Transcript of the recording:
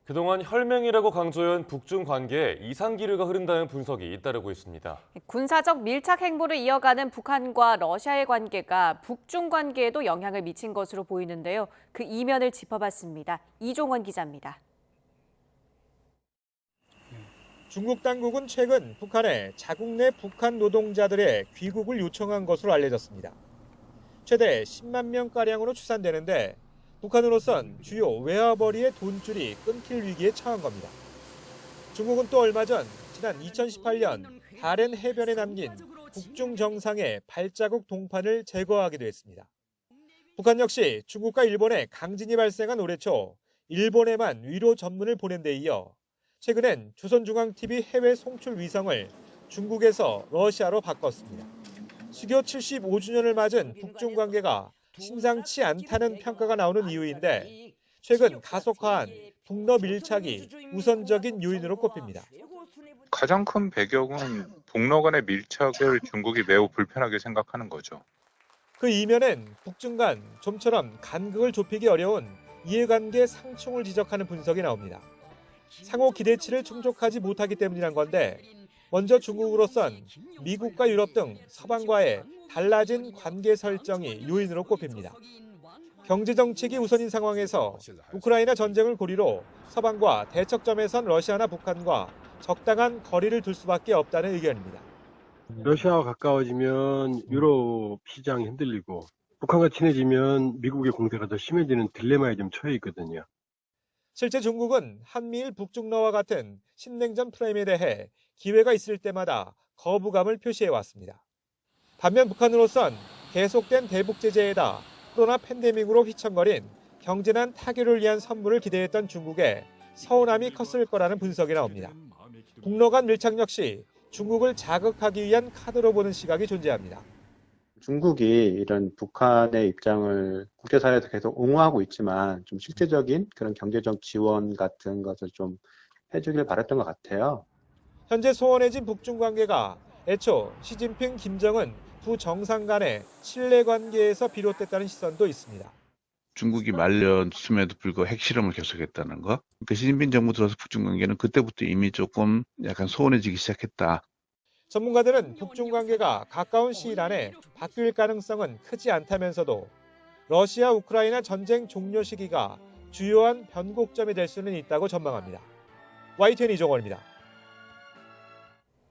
그동안 혈맹이라고 강조해온 북중 관계에 이상기류가 흐른다는 분석이 잇따르고 있습니다. 군사적 밀착 행보를 이어가는 북한과 러시아의 관계가 북중 관계에도 영향을 미친 것으로 보이는데요. 그 이면을 짚어봤습니다. 이종원 기자입니다. 중국 당국은 최근 북한에 자국 내 북한 노동자들의 귀국을 요청한 것으로 알려졌습니다. 최대 10만 명가량으로 추산되는데 북한으로선 주요 외화벌이의 돈줄이 끊길 위기에 처한 겁니다. 중국은 또 얼마 전 지난 2018년 다롄 해변에 남긴 북중 정상의 발자국 동판을 제거하기도 했습니다. 북한 역시 중국과 일본의 강진이 발생한 올해 초 일본에만 위로 전문을 보낸 데 이어 최근엔 조선중앙TV 해외 송출 위성을 중국에서 러시아로 바꿨습니다. 수교 75주년을 맞은 북중 관계가 심상치 않다는 평가가 나오는 이유인데 최근 가속화한 북러 밀착이 우선적인 요인으로 꼽힙니다. 가장 큰 배경은 북러 간의 밀착을 중국이 매우 불편하게 생각하는 거죠. 그 이면엔 북중 간 좀처럼 간극을 좁히기 어려운 이해관계 상충을 지적하는 분석이 나옵니다. 상호 기대치를 충족하지 못하기 때문이란 건데 먼저 중국으로선 미국과 유럽 등 서방과의 달라진 관계 설정이 요인으로 꼽힙니다. 경제정책이 우선인 상황에서 우크라이나 전쟁을 고리로 서방과 대척점에 선 러시아나 북한과 적당한 거리를 둘 수밖에 없다는 의견입니다. 러시아와 가까워지면 유럽 시장이 흔들리고 북한과 친해지면 미국의 공세가 더 심해지는 딜레마에 좀 처해 있거든요. 실제 중국은 한미일 북중러와 같은 신냉전 프레임에 대해 기회가 있을 때마다 거부감을 표시해왔습니다. 반면 북한으로선 계속된 대북 제재에다 코로나 팬데믹으로 휘청거린 경제난 타결을 위한 선물을 기대했던 중국에 서운함이 컸을 거라는 분석이 나옵니다. 북러 간 밀착 역시 중국을 자극하기 위한 카드로 보는 시각이 존재합니다. 중국이 이런 북한의 입장을 국제사회에서 계속 옹호하고 있지만 좀 실제적인 그런 경제적 지원 같은 것을 좀 해주길 바랐던 것 같아요. 현재 소원해진 북중 관계가 애초 시진핑, 김정은 두 정상 간의 신뢰관계에서 비롯됐다는 시선도 있습니다. 중국이 말렸음에도 불구하고 핵실험을 계속했다는 거. 그러니까 시진핑 정부 들어서 북중 관계는 그때부터 이미 조금 약간 소원해지기 시작했다. 전문가들은 북중 관계가 가까운 시일 안에 바뀔 가능성은 크지 않다면서도 러시아 우크라이나 전쟁 종료 시기가 주요한 변곡점이 될 수는 있다고 전망합니다. YTN 이종원입니다.